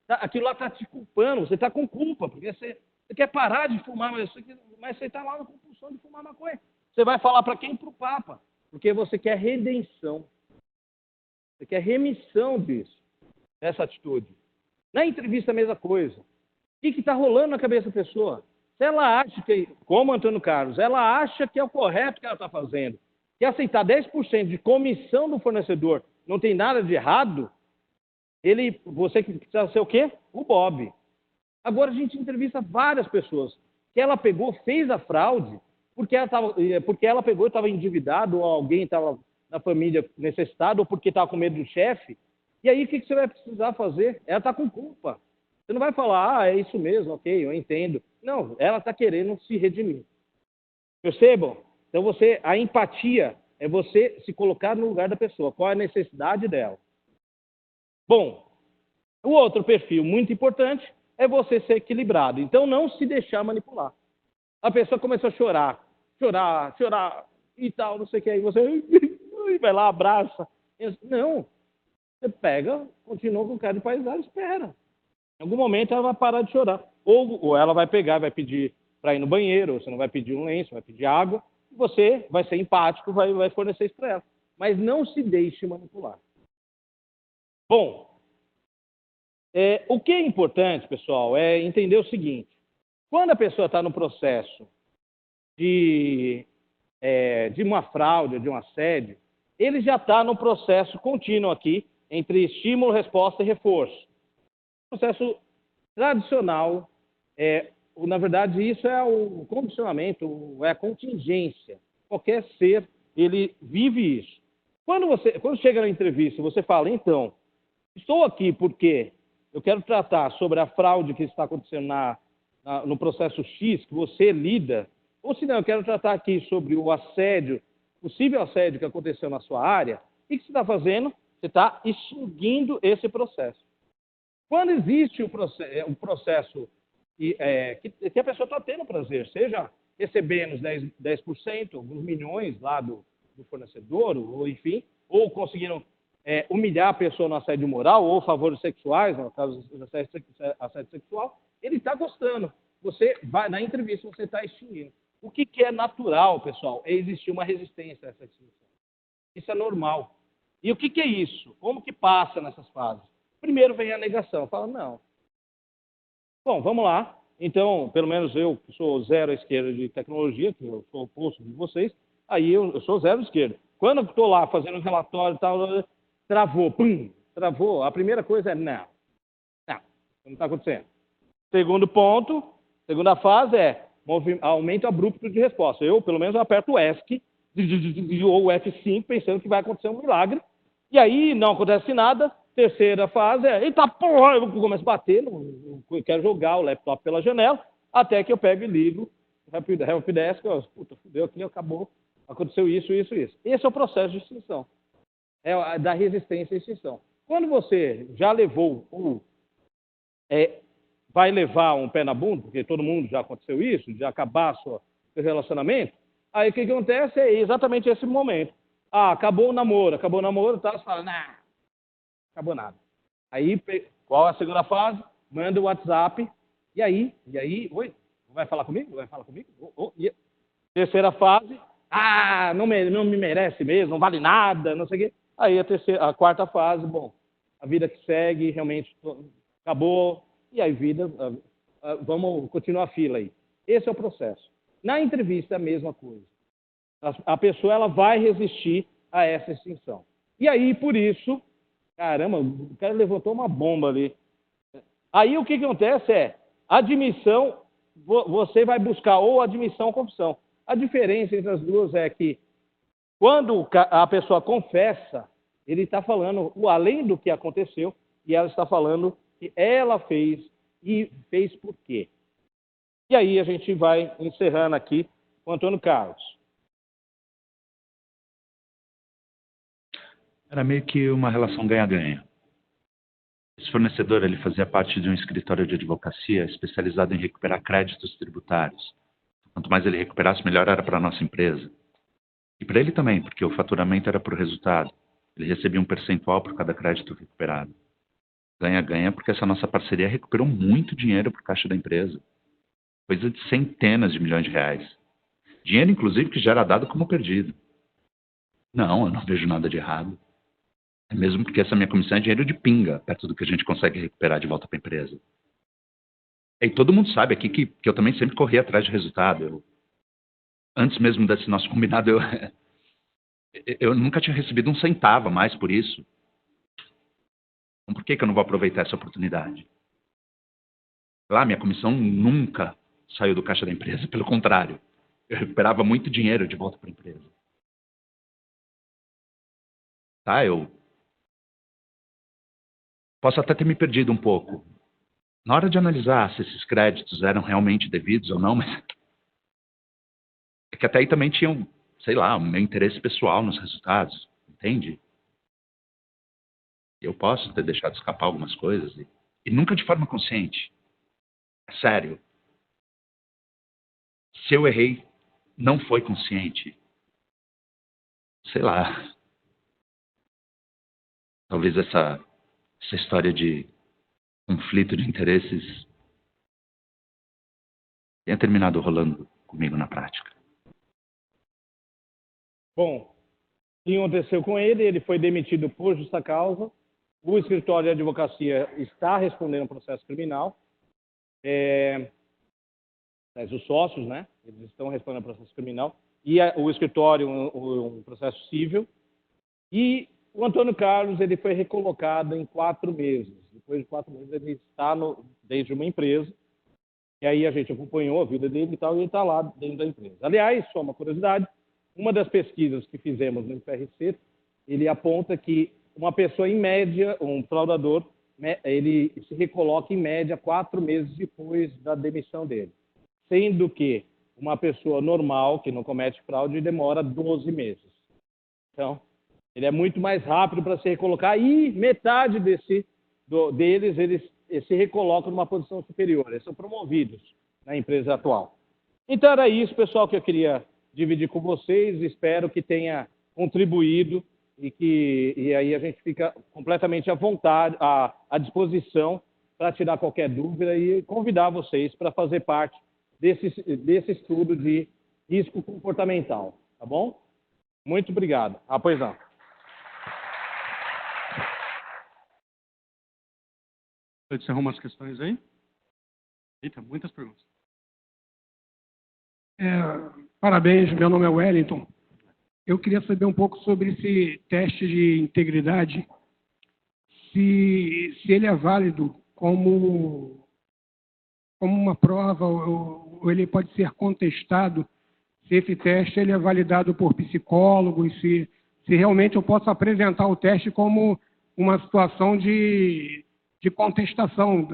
aquilo lá está te culpando, você está com culpa, porque você quer parar de fumar, mas você está lá na compulsão de fumar maconha. Você vai falar para quem? Para o Papa, porque você quer redenção. Você quer remissão dessa atitude. Na entrevista, a mesma coisa. O que está rolando na cabeça da pessoa? Se ela acha que, como Antônio Carlos, ela acha que é o correto que ela está fazendo, que aceitar 10% de comissão do fornecedor não tem nada de errado, você precisa ser o quê? O Bob. Agora a gente entrevista várias pessoas que ela pegou, fez a fraude, porque ela pegou e estava endividado, ou alguém estava na família necessitado, ou porque estava com medo do chefe. E aí o que você vai precisar fazer? Ela está com culpa. Você não vai falar, é isso mesmo, ok, eu entendo. Não, ela está querendo se redimir. Percebam? Então a empatia é você se colocar no lugar da pessoa. Qual é a necessidade dela? Bom, o outro perfil muito importante é você ser equilibrado. Então, não se deixar manipular. A pessoa começou a chorar e tal, não sei o que. Aí você vai lá, abraça. Não. Você pega, continua com o cara de paisagem, espera. Em algum momento ela vai parar de chorar. Ou ela vai pegar, vai pedir para ir no banheiro, ou você não vai pedir um lenço, vai pedir água. E você vai ser empático, vai fornecer isso para ela. Mas não se deixe manipular. Bom, o que é importante, pessoal, é entender o seguinte. Quando a pessoa está no processo de uma fraude, de um assédio, ele já está no processo contínuo aqui, entre estímulo, resposta e reforço. Processo tradicional, na verdade, isso é o condicionamento, é a contingência. Qualquer ser, ele vive isso. Quando chega na entrevista, você fala, então, estou aqui porque eu quero tratar sobre a fraude que está acontecendo no processo X, que você lida, ou se não, eu quero tratar aqui sobre o assédio, possível assédio que aconteceu na sua área. O que você está fazendo? Você está extinguindo esse processo. Quando existe o processo que a pessoa está tendo prazer, seja recebendo os 10%, alguns milhões lá do fornecedor, ou enfim, ou conseguiram humilhar a pessoa no assédio moral, ou favores sexuais, no caso do assédio sexual, ele está gostando. Você vai, na entrevista, você está extinguindo. O que é natural, pessoal, é existir uma resistência a essa extinção. Isso é normal. E o que é isso? Como que passa nessas fases? Primeiro vem a negação. Fala, não. Bom, vamos lá. Então, pelo menos eu, que sou zero à esquerda de tecnologia, que eu sou o oposto de vocês, aí eu sou zero à esquerda. Quando eu estou lá fazendo um relatório e tal, travou, pum, travou. A primeira coisa é não, não está acontecendo. Segundo ponto, segunda fase é aumento abrupto de resposta. Eu, pelo menos, aperto o ESC ou o F5 pensando que vai acontecer um milagre. E aí não acontece nada. Terceira fase é, eita porra, eu começo a bater, eu quero jogar o laptop pela janela, até que eu pego e ligo, helpdesk, puta, fudeu aqui, acabou, aconteceu isso. Esse é o processo de extinção. É da resistência à extinção. Quando você já levou vai levar um pé na bunda, porque todo mundo já aconteceu isso, de acabar seu relacionamento, aí o que acontece é exatamente esse momento. Acabou o namoro, tá? Você fala, não, acabou nada. Aí, qual é a segunda fase? Manda o WhatsApp, e aí, oi, vai falar comigo? Terceira fase, ah, não me merece mesmo, não vale nada, não sei o quê. Aí a quarta fase, bom, a vida que segue, realmente acabou, e aí vamos continuar a fila aí. Esse é o processo. Na entrevista é a mesma coisa. A pessoa ela vai resistir a essa extinção. E aí, por isso, caramba, o cara levantou uma bomba ali. Aí o que acontece é, admissão, você vai buscar ou admissão ou confissão. A diferença entre as duas é que quando a pessoa confessa, ele está falando além do que aconteceu e ela está falando que ela fez e fez por quê. E aí a gente vai encerrando aqui com o Antônio Carlos. Era meio que uma relação ganha-ganha. Esse fornecedor ele fazia parte de um escritório de advocacia especializado em recuperar créditos tributários. Quanto mais ele recuperasse, melhor era para a nossa empresa. E para ele também, porque o faturamento era por resultado. Ele recebia um percentual por cada crédito recuperado. Ganha-ganha porque essa nossa parceria recuperou muito dinheiro para o caixa da empresa. Coisa de centenas de milhões de reais. Dinheiro, inclusive, que já era dado como perdido. Não, eu não vejo nada de errado. É mesmo porque essa minha comissão é dinheiro de pinga, perto do que a gente consegue recuperar de volta para a empresa. E todo mundo sabe aqui que eu também sempre corri atrás de resultado. Antes mesmo desse nosso combinado, eu nunca tinha recebido um centavo a mais por isso. Então por que eu não vou aproveitar essa oportunidade? Lá, minha comissão nunca saiu do caixa da empresa. Pelo contrário, eu recuperava muito dinheiro de volta para a empresa. Tá, eu posso até ter me perdido um pouco. Na hora de analisar se esses créditos eram realmente devidos ou não, mas é que até aí também tinham, sei lá, o meu interesse pessoal nos resultados, entende? Eu posso ter deixado escapar algumas coisas e nunca de forma consciente. É sério. Se eu errei, não foi consciente. Sei lá. Talvez essa história de conflito de interesses tenha terminado rolando comigo na prática. Bom, o que aconteceu com ele? Ele foi demitido por justa causa. O escritório de advocacia está respondendo um processo criminal. Mas os sócios, né? Eles estão respondendo ao processo criminal. E o escritório, um processo civil. E o Antônio Carlos ele foi recolocado em 4 meses. Depois de 4 meses, ele está dentro de uma empresa. E aí a gente acompanhou a vida dele e tal, e ele está lá dentro da empresa. Aliás, só uma curiosidade, uma das pesquisas que fizemos no IPRC, ele aponta que uma pessoa, em média, um fraudador, ele se recoloca em média 4 meses depois da demissão dele. Sendo que uma pessoa normal, que não comete fraude, demora 12 meses. Então, ele é muito mais rápido para se recolocar e metade deles, eles se recolocam numa posição superior. Eles são promovidos na empresa atual. Então, era isso, pessoal, que eu queria dividir com vocês. Espero que tenha contribuído e aí a gente fica completamente à vontade, à disposição para tirar qualquer dúvida e convidar vocês para fazer parte desse estudo de risco comportamental, tá bom? Muito obrigado. Pois não. Você arruma umas questões aí? Eita, muitas perguntas. Parabéns, meu nome é Wellington. Eu queria saber um pouco sobre esse teste de integridade, se ele é válido como uma prova ou ele pode ser contestado, se esse teste ele é validado por psicólogos, se realmente eu posso apresentar o teste como uma situação de contestação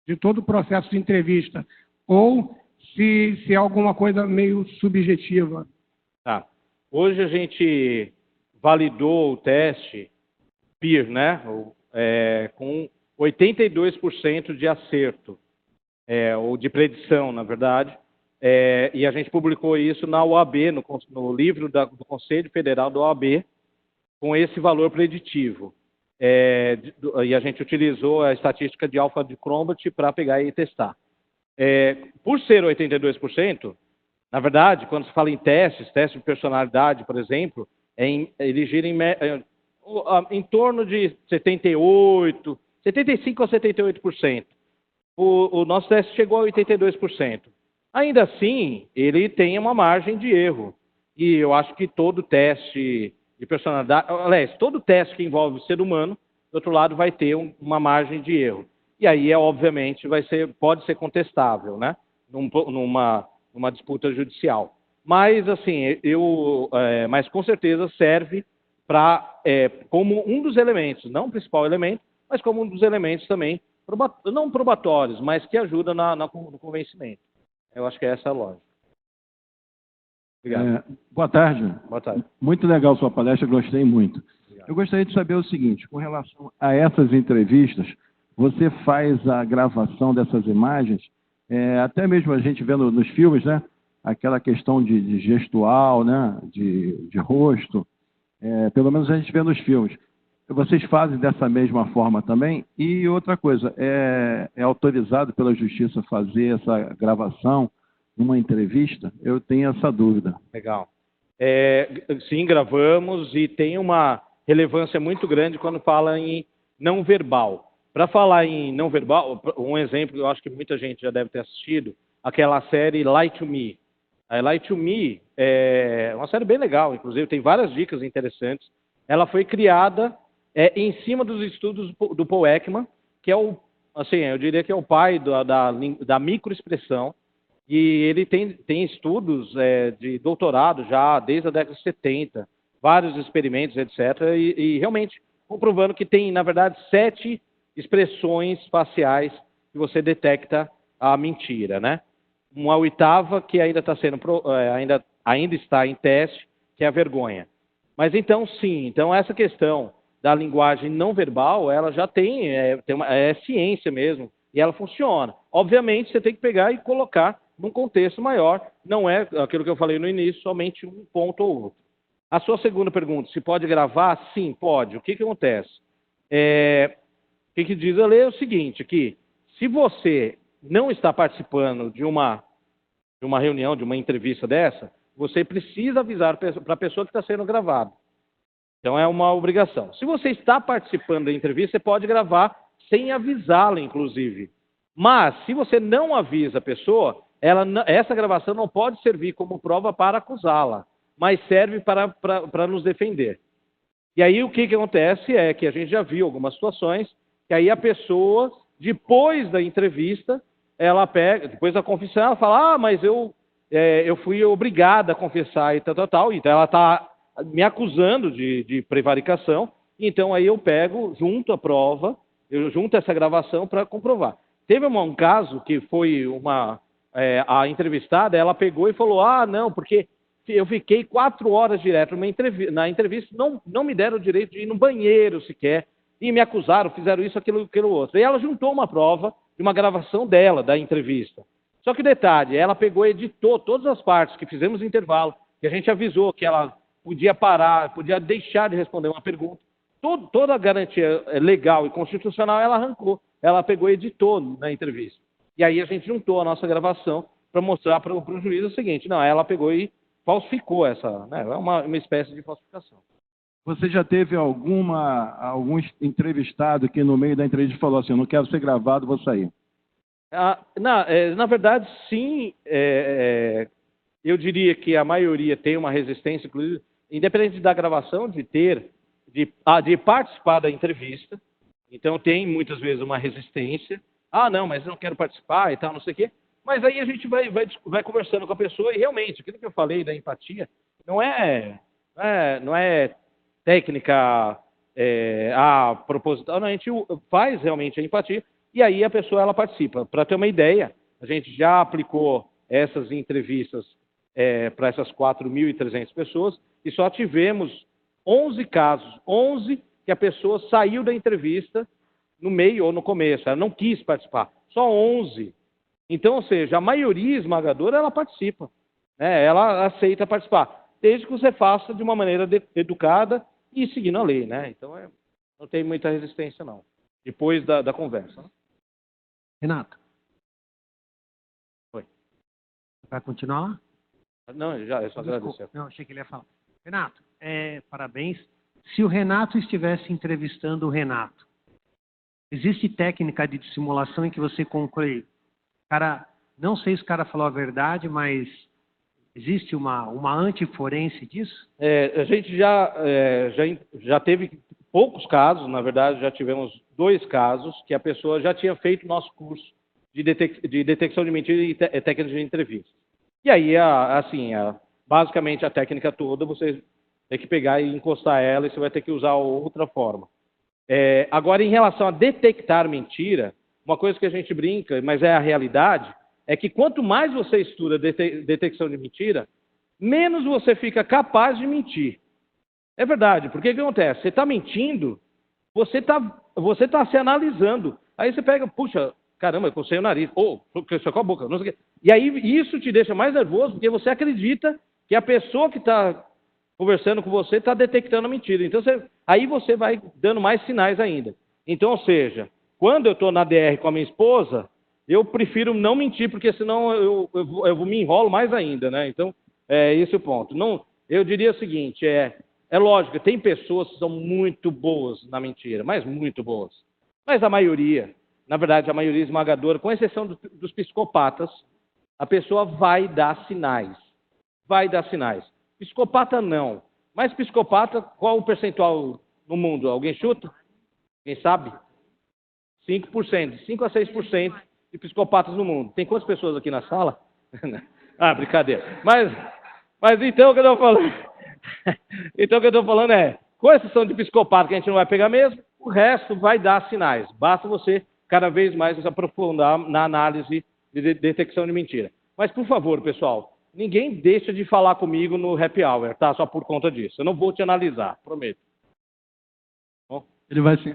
de todo o processo de entrevista, ou se é alguma coisa meio subjetiva. Tá. Hoje a gente validou o teste PEER, né? Com 82% de acerto, ou de predição, na verdade. E a gente publicou isso na OAB, no livro do Conselho Federal da OAB, com esse valor preditivo. E a gente utilizou a estatística de alfa de Crombat para pegar e testar. Por ser 82%, Na verdade, quando se fala em testes, teste de personalidade, por exemplo, ele gira em torno de 75% a 78%. O nosso teste chegou a 82%. Ainda assim, ele tem uma margem de erro. E eu acho que todo teste de personalidade, aliás, todo teste que envolve o ser humano, do outro lado, vai ter uma margem de erro. E aí, obviamente, pode ser contestável, né? Numa disputa judicial. Mas, assim, mas com certeza serve como um dos elementos, não o principal elemento, mas como um dos elementos também, não probatórios, mas que ajuda no convencimento. Eu acho que essa é a lógica. Obrigado. Boa tarde. Boa tarde. Muito legal sua palestra, gostei muito. Obrigado. Eu gostaria de saber o seguinte, com relação a essas entrevistas, você faz a gravação dessas imagens, até mesmo a gente vendo nos filmes, né? Aquela questão de gestual, né? De rosto, pelo menos a gente vê nos filmes. Vocês fazem dessa mesma forma também? E outra coisa, é autorizado pela Justiça fazer essa gravação numa entrevista? Eu tenho essa dúvida. Legal. Sim, gravamos e tem uma relevância muito grande quando fala em não verbal. Para falar em não verbal, um exemplo que eu acho que muita gente já deve ter assistido, aquela série Lie to Me. A Lie to Me é uma série bem legal, inclusive tem várias dicas interessantes. Ela foi criada em cima dos estudos do Paul Ekman, que é eu diria que é o pai da microexpressão, e ele tem estudos de doutorado já desde a década de 70, vários experimentos, etc., e realmente comprovando que tem, na verdade, 7 expressões faciais que você detecta a mentira, né? Uma oitava que ainda está ainda está em teste, que é a vergonha. Mas então, sim, então essa questão da linguagem não verbal, ela já é ciência mesmo, e ela funciona. Obviamente, você tem que pegar e colocar num contexto maior, não é aquilo que eu falei no início, somente um ponto ou outro. A sua segunda pergunta, se pode gravar? Sim, pode. O que acontece? O que diz a lei é o seguinte, que se você não está participando de uma reunião, de uma entrevista dessa, você precisa avisar para a pessoa que está sendo gravada. Então, é uma obrigação. Se você está participando da entrevista, você pode gravar sem avisá-la, inclusive. Mas, se você não avisa a pessoa, essa gravação não pode servir como prova para acusá-la, mas serve para nos defender. E aí, o que acontece é que a gente já viu algumas situações que aí a pessoa, depois da entrevista, depois da confissão, ela fala, mas eu fui obrigada a confessar e tal. Então, ela está me acusando de prevaricação, então aí eu junto a prova, eu junto essa gravação para comprovar. Teve um caso que foi a entrevistada, ela pegou e falou, não, porque eu fiquei 4 horas direto na entrevista, não me deram o direito de ir no banheiro sequer, e me acusaram, fizeram isso, aquilo outro. E ela juntou uma prova de uma gravação dela, da entrevista. Só que detalhe, ela pegou e editou todas as partes que fizemos intervalo, que a gente avisou que ela podia parar, podia deixar de responder uma pergunta. Toda a garantia legal e constitucional ela arrancou. Ela pegou e editou na entrevista. E aí a gente juntou a nossa gravação para mostrar para o juiz o seguinte, não, ela pegou e falsificou é uma espécie de falsificação. Você já teve algum entrevistado que no meio da entrevista falou assim, eu não quero ser gravado, vou sair? Na verdade, sim, eu diria que a maioria tem uma resistência, inclusive, independente da gravação, de participar da entrevista. Então, tem muitas vezes uma resistência. Não, mas eu não quero participar e tal, não sei o quê. Mas aí a gente vai conversando com a pessoa e realmente, aquilo que eu falei da empatia, não é técnica proposital, não, a gente faz realmente a empatia e aí a pessoa ela participa. Para ter uma ideia, a gente já aplicou essas entrevistas para essas 4.300 pessoas e só tivemos 11 casos, 11 que a pessoa saiu da entrevista no meio ou no começo, ela não quis participar, só 11. Então, ou seja, a maioria esmagadora, ela participa, né? Ela aceita participar, desde que você faça de uma maneira educada e seguindo a lei, né? Então, não tem muita resistência, não, depois da conversa. Né? Renato. Oi. Vai continuar? Não, eu só agradeço. Desculpa, não, achei que ele ia falar. Renato, parabéns. Se o Renato estivesse entrevistando o Renato, existe técnica de dissimulação em que você conclui, cara, não sei se o cara falou a verdade, mas existe uma antiforense disso? A gente já teve poucos casos, na verdade já tivemos 2 casos que a pessoa já tinha feito o nosso curso de detecção de mentira e técnica de entrevista. E aí, basicamente a técnica toda, você tem que pegar e encostar ela e você vai ter que usar outra forma. Agora, em relação a detectar mentira, uma coisa que a gente brinca, mas é a realidade, é que quanto mais você estuda detecção de mentira, menos você fica capaz de mentir. É verdade, porque o que acontece? Você está mentindo, você tá se analisando. Aí você pega, puxa, caramba, eu cocei o nariz, cresceu com a boca, não sei o quê. E aí isso te deixa mais nervoso, porque você acredita que a pessoa que está conversando com você está detectando a mentira. Então, aí você vai dando mais sinais ainda. Então, ou seja, quando eu estou na DR com a minha esposa, eu prefiro não mentir, porque senão eu me enrolo mais ainda, né? Então, esse é o ponto. Não, eu diria o seguinte, é lógico, tem pessoas que são muito boas na mentira, mas muito boas. Mas a maioria, na verdade, a maioria esmagadora, com exceção dos psicopatas, a pessoa vai dar sinais. Vai dar sinais. Psicopata não. Mas psicopata, qual o percentual no mundo? Alguém chuta? Quem sabe? 5%. De 5 a 6% de psicopatas no mundo. Tem quantas pessoas aqui na sala? Brincadeira. Mas então o que eu estou falando... Então o que eu estou falando com exceção de psicopata que a gente não vai pegar mesmo, o resto vai dar sinais. Basta você cada vez mais se aprofundar na análise de detecção de mentira. Mas, por favor, pessoal, ninguém deixa de falar comigo no happy hour, tá? Só por conta disso. Eu não vou te analisar, prometo. Bom? Ele vai assim,